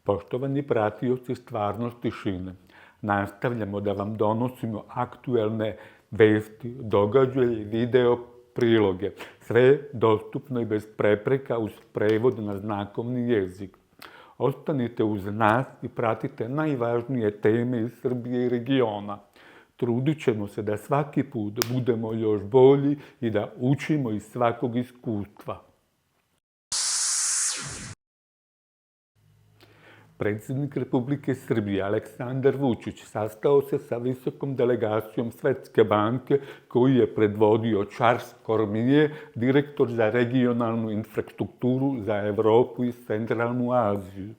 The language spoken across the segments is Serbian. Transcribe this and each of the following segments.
Poštovani pratioci Stvarnost tišine, nastavljamo da vam donosimo aktuelne vesti, događaje i video priloge. Sve je dostupno i bez prepreka uz prevod na znakovni jezik. Ostanite uz nas i pratite najvažnije teme iz Srbije i regiona. Trudit ćemo se da svaki put budemo još bolji i da učimo iz svakog iskustva. Predsjednik Republike Srbije Aleksandar Vučić sastao se sa visokom delegacijom Svetske banke koju je predvodio Charles Cormier, direktor za regionalnu infrastrukturu za Evropu i Centralnu Aziju.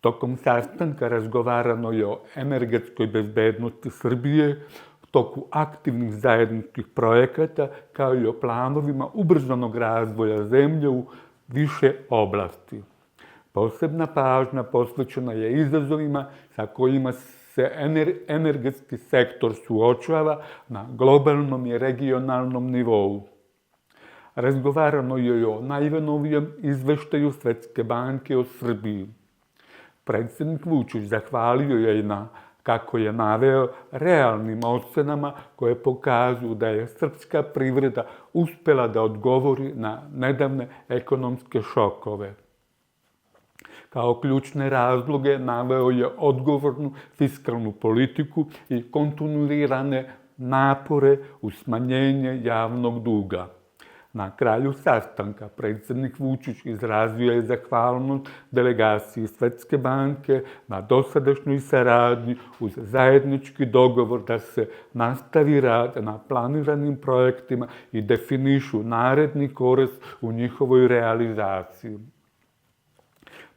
Tokom sastanka razgovarano je o energetskoj bezbednosti Srbije, toku aktivnih zajedničkih projekata, kao i o planovima ubrzanog razvoja zemlje u više oblasti. Posebna pažnja posvećena je izazovima sa kojima se energetski sektor suočava na globalnom i regionalnom nivou. Razgovarano je i o najnovijem izveštaju Svetske banke o Srbiji. Predsjednik Vučić zahvalio je kako je naveo, realnim ocenama koje pokazuju da je srpska privreda uspela da odgovori na nedavne ekonomske šokove. Kao ključne razloge naveo je odgovornu fiskalnu politiku i kontinuirane napore u smanjenje javnog duga. Na kraju sastanka predsjednik Vučić izrazio je zahvalnost delegaciji Svetske banke na dosadašnjoj saradnji uz zajednički dogovor da se nastavi rad na planiranim projektima i definišu naredni korak u njihovoj realizaciji.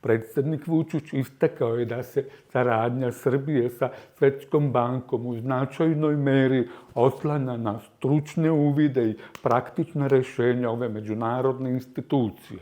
Predsjednik Vučić istakao je da se saradnja Srbije sa Svetskom bankom u značajnoj meri oslanja na stručne uvide i praktična rješenja ove međunarodne institucije.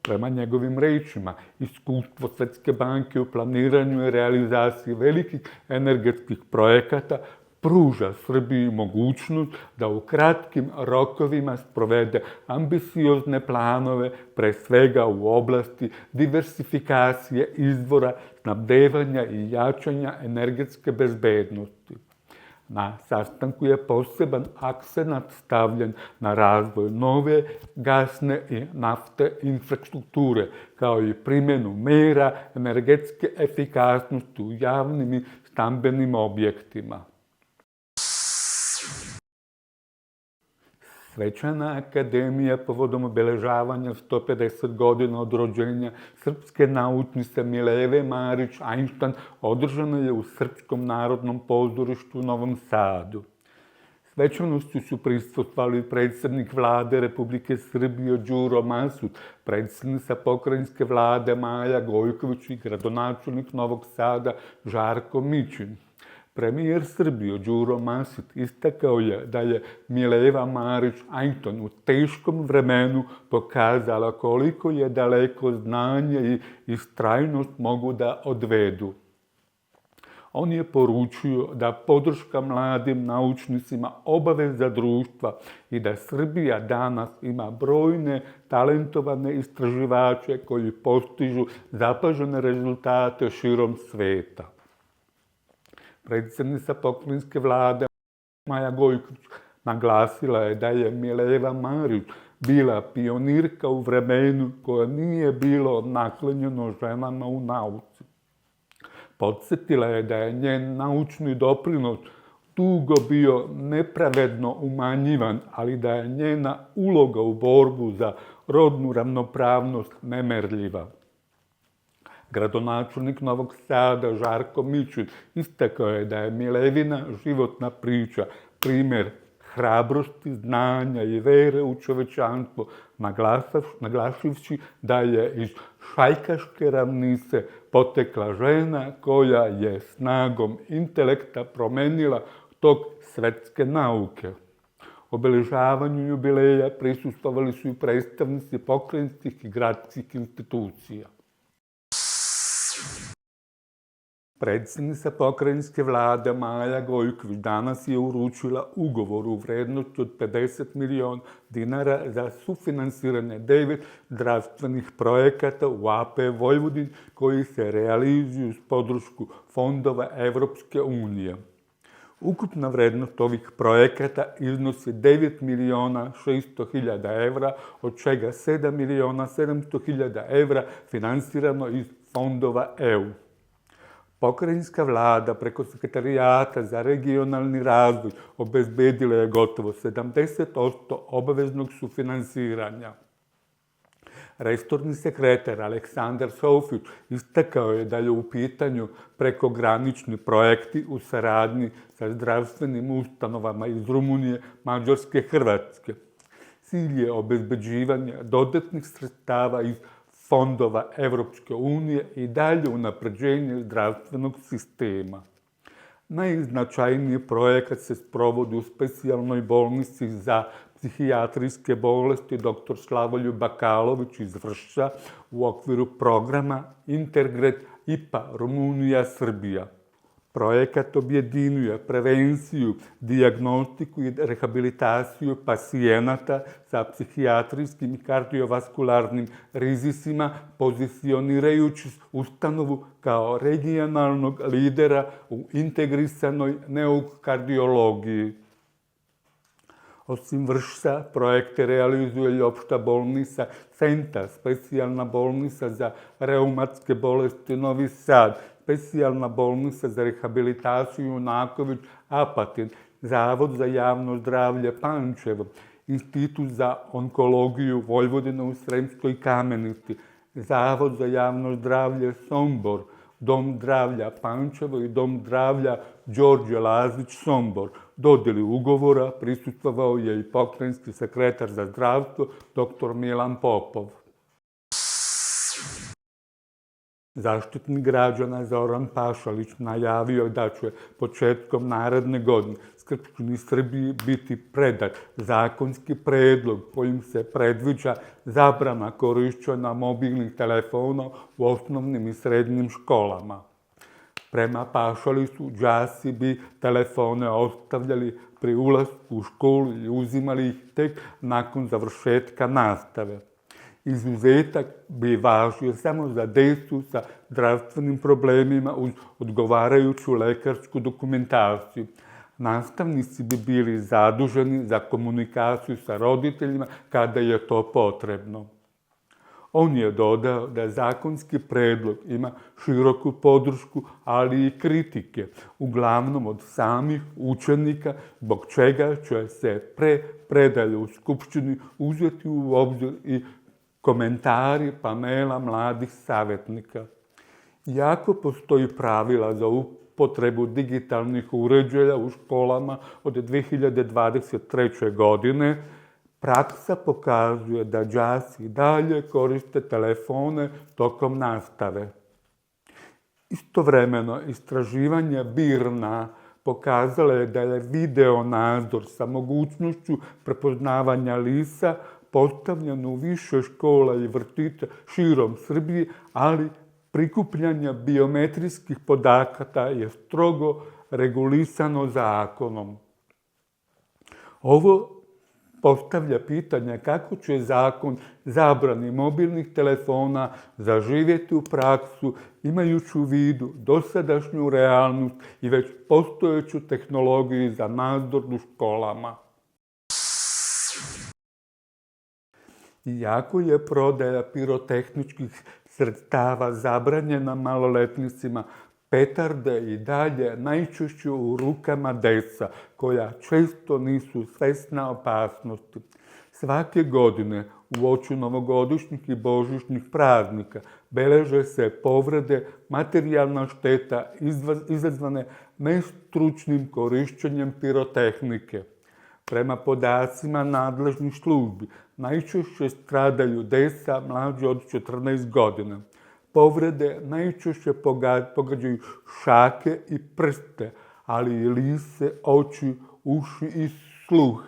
Prema njegovim rečima, iskustvo Svetske banke u planiranju i realizaciji velikih energetskih projekata pruža Srbiji mogućnost da u kratkim rokovima sprovede ambiciozne planove, pre svega u oblasti diversifikacije izvora, snabdevanja i jačanja energetske bezbednosti. Na sastanku je poseban akcenat stavljen na razvoj nove gasne i nafte infrastrukture, kao i primjenu mera energetske efikasnosti u javnim i stambenim objektima. Svečana akademija povodom obeležavanja 150 godina od rođenja srpske naučnice Mileve Marić Einstein održana je u Srpskom narodnom pozorištu u Novom Sadu. Svečanosti su prisustvovali predsjednik vlade Republike Srbije Đuro Masut, predsjednica pokrajinske vlade Maja Gojković i gradonačelnik Novog Sada Žarko Mićin. Premijer Srbije Đuro Masut istakao je da je Mileva Marić Einstein u teškom vremenu pokazala koliko je daleko znanje i istrajnost mogu da odvedu. On je poručio da podrška mladim naučnicima obaveza društva i da Srbija danas ima brojne talentovane istraživače koji postižu zapažene rezultate širom sveta. Predsjednica pokrajinske vlade Maja Gojković naglasila je da je Mileva Marić bila pionirka u vremenu koje nije bilo naklonjeno ženama u nauci. Podsjetila je da je njen naučni doprinos dugo bio nepravedno umanjivan, ali da je njena uloga u borbu za rodnu ravnopravnost nemerljiva. Gradonačelnik Novog Sada Žarko Mićin istakao je da je Milevina životna priča primjer hrabrosti, znanja i vere u čovečanstvo, naglašivši da je iz Šajkaške ravnice potekla žena koja je snagom intelekta promenila tok svetske nauke. Obeležavanju jubileja prisustvovali su i predstavnici pokrajinskih i gradskih institucija. Predsjednica pokrajinske vlade Maja Gojković danas je uručila ugovor u vrednosti od 50 milijuna dinara za sufinansiranje 9 zdravstvenih projekata u AP Vojvodini koji se realizuju s podršku fondova Evropske unije. Ukupna vrednost ovih projekata iznosi 9 miliona 600 hiljada evra, od čega 7 miliona 700 hiljada evra finansirano iz fondova EU. Pokrajinska vlada preko Sekretarijata za regionalni razvoj obezbedila je gotovo 70% obaveznog sufinansiranja. Resorni sekretar Aleksandar Sofić istakao je da je u pitanju prekogranični projekti u saradnji sa zdravstvenim ustanovama iz Rumunije, Mađarske, Hrvatske. Cilj je obezbeđivanje dodatnih sredstava iz fondova Evropske unije i dalje unapređenje zdravstvenog sistema. Najznačajniji projekat se sprovodi u specijalnoj bolnici za psihijatrijske bolesti dr. Slavoljub Bakalović iz Vršca u okviru programa Intergred IPA Rumunija-Srbija. Projekat objedinjuje prevenciju, dijagnostiku i rehabilitaciju pacijenata sa psihijatrijskim i kardiovaskularnim rizicima, pozicionirajući ustanovu kao regionalnog lidera u integrisanoj neurokardiologiji. Osim Vršca, projekte realizuje i opšta bolnica Centar, specijalna bolnica za reumatske bolesti Novi Sad, specijalna bolnica za rehabilitaciju Junaković Apatin, Zavod za javno zdravlje Pančevo, Institut za onkologiju Vojvodine u Sremskoj Kamenici, Zavod za javno zdravlje Sombor, Dom zdravlja Pančevo i Dom zdravlja Đorđe Lazić Sombor. Dodjeli ugovora prisustvovao je i pokrajinski sekretar za zdravstvo dr. Milan Popov. Zaštitnik građana Zoran Pašalić najavio je da će početkom naredne godine Skupštini Srbije biti predat zakonski predlog kojim se predviđa zabrana korišćenja mobilnih telefona u osnovnim i srednjim školama. Prema Pašaliću, đaci bi telefone ostavljali pri ulasku u školu i uzimali ih tek nakon završetka nastave. Izuzetak bi važio samo za decu sa zdravstvenim problemima uz odgovarajuću lekarsku dokumentaciju. Nastavnici bi bili zaduženi za komunikaciju sa roditeljima kada je to potrebno. On je dodao da zakonski predlog ima široku podršku, ali i kritike, uglavnom od samih učenika, zbog čega će se pre predaje u Skupštini uzeti u obzir i komentari panela mladih savjetnika. Iako postoji pravila za upotrebu digitalnih uređaja u školama od 2023. godine, praksa pokazuje da đaci i dalje koriste telefone tokom nastave. Istovremeno, istraživanje BIRN-a pokazalo je da je video nadzor sa mogućnošću prepoznavanja lica postavljen u više škola i vrtića širom Srbije, ali prikupljanje biometrijskih podataka je strogo regulisano zakonom. Ovo postavlja pitanje kako će zakon zabrani mobilnih telefona zaživjeti u praksu, imajući u vidu dosadašnju realnost i već postojeću tehnologiju za nadzor u školama. Iako je prodaja pirotehničkih sredstava zabranjena maloletnicima, petarde i dalje najčešće u rukama deca, koja često nisu svesna opasnosti. Svake godine, uoči novogodišnjih i božićnih praznika, beleže se povrede, materijalna šteta izazvane nestručnim korišćenjem pirotehnike. Prema podacima nadležnih službi, najčešće stradaju deca mlađe od 14 godina. Povrede najčešće pogađaju šake i prste, ali i lice, oči, uši i sluh.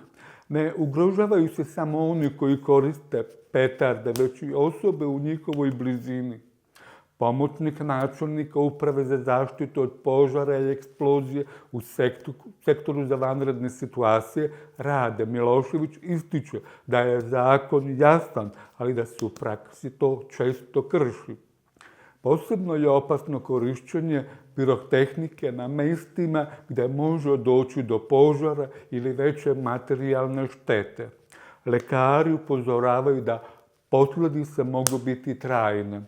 Ne ugrožavaju se samo oni koji koriste petarde, već i osobe u njihovoj blizini. pomoćnik načelnika Uprave za zaštitu od požara i eksplozije u sektoru za vanredne situacije Rade Milošević ističe da je zakon jasan, ali da se u praksi to često krši. Posebno je opasno korišćenje pirotehnike na mestima gdje može doći do požara ili veće materijalne štete. Lekari upozoravaju da posljedice mogu biti trajne.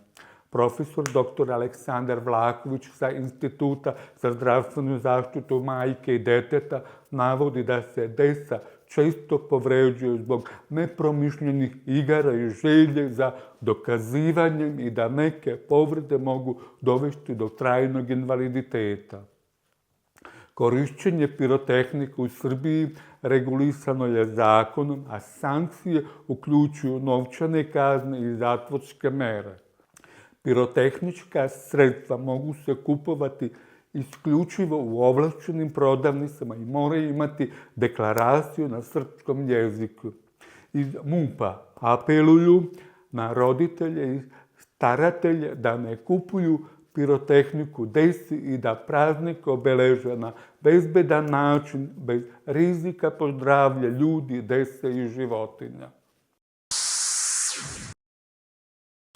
Profesor dr. Aleksandar Vlahović sa Instituta za zdravstvenu zaštitu majke i deteta navodi da se deca često povređuju zbog nepromišljenih igara i želje za dokazivanjem i da neke povrede mogu dovesti do trajnog invaliditeta. Korišćenje pirotehnike u Srbiji regulisano je zakonom, a sankcije uključuju novčane kazne i zatvorske mere. Pirotehnička sredstva mogu se kupovati isključivo u ovlašćenim prodavnicama i moraju imati deklaraciju na srpskom jeziku. Iz MUP-a apeluju na roditelje i staratelje da ne kupuju pirotehniku deci i da praznik obeleže na bezbedan način, bez rizika po zdravlje ljudi, dece i životinja.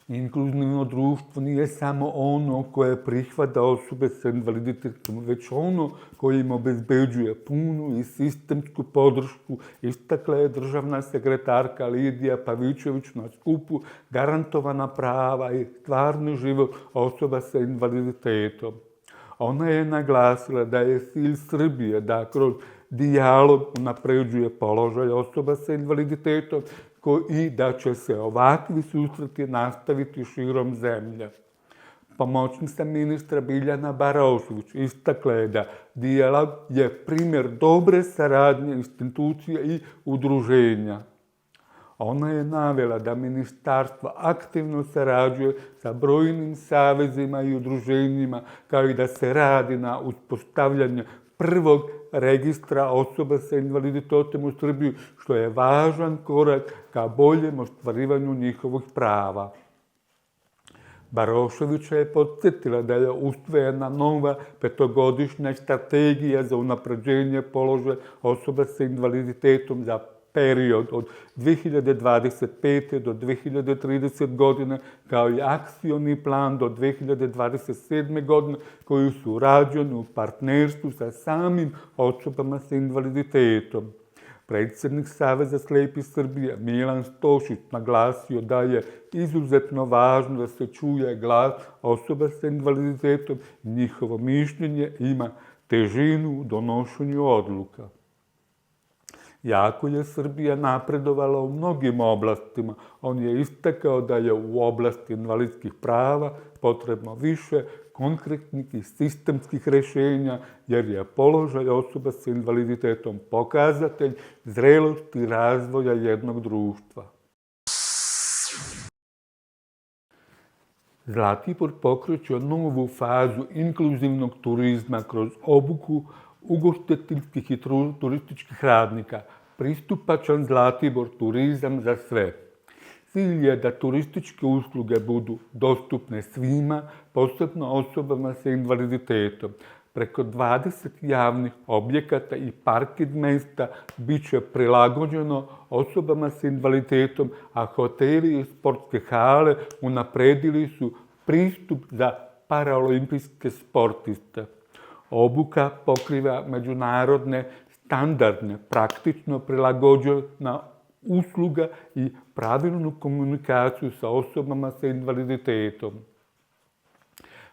Inkluzivno društvo nije samo ono koje prihvata osobe sa invaliditetom, već ono koje im obezbeđuje punu i sistemsku podršku, istakla je državna sekretarka Lidija Pavićević na skupu Garantovana prava i stvarni život osoba sa invaliditetom. Ona je naglasila da je cilj Srbije da kroz dijalog unapređuje položaj osoba sa invaliditetom i da će se ovakvi susreti nastaviti širom zemlje. Pomoćnica ministra Biljana Barašević istakla je da dijalog je primjer dobre saradnje institucija i udruženja. Ona je navela da ministarstvo aktivno sarađuje sa brojnim savezima i udruženjima, kao i da se radi na uspostavljanju prvog registra osoba sa invaliditetom u Srbiji, što je važan korak ka boljem ostvarivanju njihovih prava. Baroševića je podsjetila da je usvojena nova 5-godišnja strategija za unapređenje položaja osoba sa invaliditetom za period od 2025. do 2030. godine, kao i akcioni plan do 2027. godine, koji su rađeni u partnerstvu sa samim osobama sa invaliditetom. Predsjednik Saveza slijepih Srbije Milan Stošić naglasio da je izuzetno važno da se čuje glas osoba sa invaliditetom i njihovo mišljenje ima težinu u donošenju odluka. Jako je Srbija napredovala u mnogim oblastima. On je istakao da je u oblasti invalidskih prava potrebno više konkretnih i sistemskih rješenja, jer je položaj osoba sa invaliditetom pokazatelj zrelosti i razvoja jednog društva. Zlatibor pokreće novu fazu inkluzivnog turizma kroz obuku ugostiteljskih i turističkih radnika, pristupačan Zlatibor turizam za sve. Cilj je da turističke usluge budu dostupne svima, posebno osobama sa invaliditetom. Preko 20 javnih objekata i parking mjesta bit će prilagođeno osobama sa invaliditetom, a hoteli i sportske hale unapredili su pristup za paraolimpijske sportiste. Obuka pokriva međunarodne standardne, praktično prilagođena usluga i pravilnu komunikaciju sa osobama sa invaliditetom.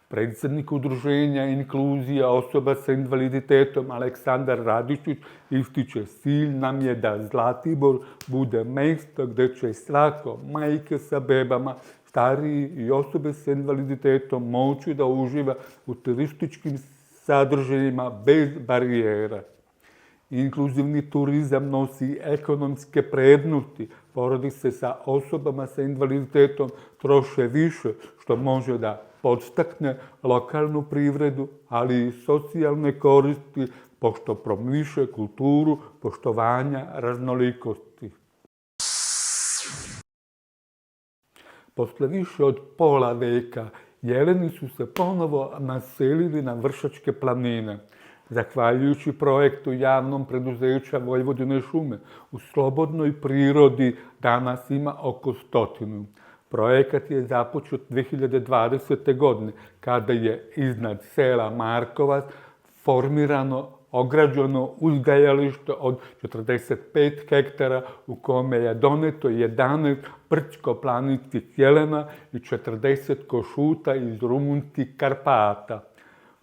Predsjednik udruženja Inkluzija osoba sa invaliditetom Aleksandar Radičić ističe: cilj nam je da Zlatibor bude mjesto gdje će svako, majke sa bebama, stariji i osobe sa invaliditetom moći da uživa u turističkim sadržajima bez barijera. Inkluzivni turizam nosi ekonomske prednosti. Porodice sa osobama sa invaliditetom troše više, što može da podstakne lokalnu privredu, ali i socijalne koristi, pošto promoviše kulturu poštovanja raznolikosti. Posle više od pola veka jeleni su se ponovo naselili na Vršačke planine. Zahvaljujući projektu javnom preduzeća Vojvodine šume, u slobodnoj prirodi danas ima oko 100. Projekat je započet 2020. godine, kada je iznad sela Markovac formirano ograđeno uzgajalište od 45 hektara u kome je doneto 11 brdsko-planinskih jelena i 40 košuta iz rumunskih Karpata.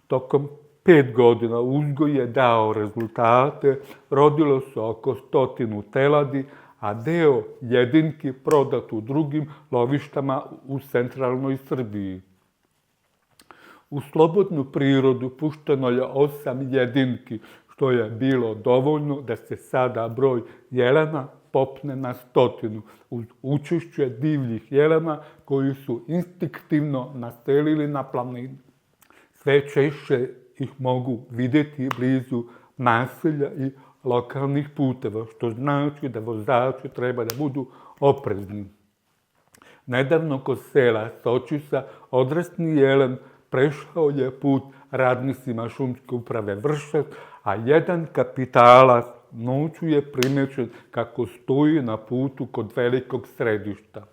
Tokom 5 godina uzgoj je dao rezultate, rodilo se oko 100 teladi, a deo jedinki prodat u drugim lovištama u centralnoj Srbiji. U slobodnu prirodu pušteno je 8 jedinki, što je bilo dovoljno da se sada broj jelena popne na 100, uz učešće divljih jelena koji su instinktivno naselili na planini. Sve češće ih mogu vidjeti blizu naselja i lokalnih puteva, što znači da vozači treba da budu oprezni. Nedavno kod sela Sočisa odrasli jelen prešao je put radnicima šumske uprave Vršac, a jedan kapitalac noću je primećen kako stoji na putu kod velikog središta.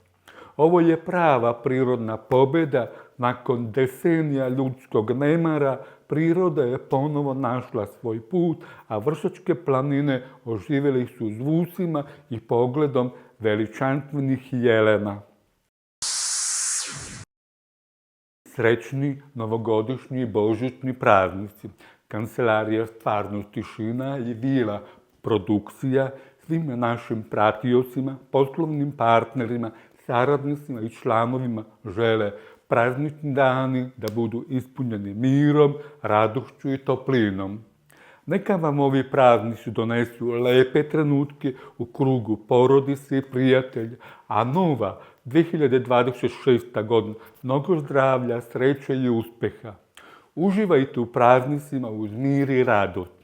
Ovo je prava prirodna pobjeda. Nakon decenija ljudskog nemara, priroda je ponovo našla svoj put, a Vršačke planine oživjeli su zvucima i pogledom veličanstvenih jelena. Srećni novogodišnji i božićni praznici. Kancelarija Stvarnost tišina i Vila produkcija svim našim pratiocima, poslovnim partnerima, saradnicima i članovima žele praznični dani da budu ispunjeni mirom, radošću i toplinom. Neka vam ovi praznici donesu lepe trenutke u krugu porodice i prijatelja, a nova 2026. godina mnogo zdravlja, sreće i uspeha. Uživajte u praznicima uz mir i radost.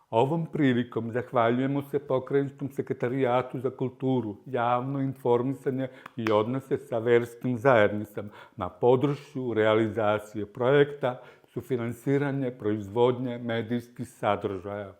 Ovom prilikom zahvaljujemo se Pokrajinskom sekretarijatu za kulturu, javno informisanje i odnose sa verskim zajednicama na podršci realizacije projekta sufinansiranje proizvodnje medijskih sadržaja.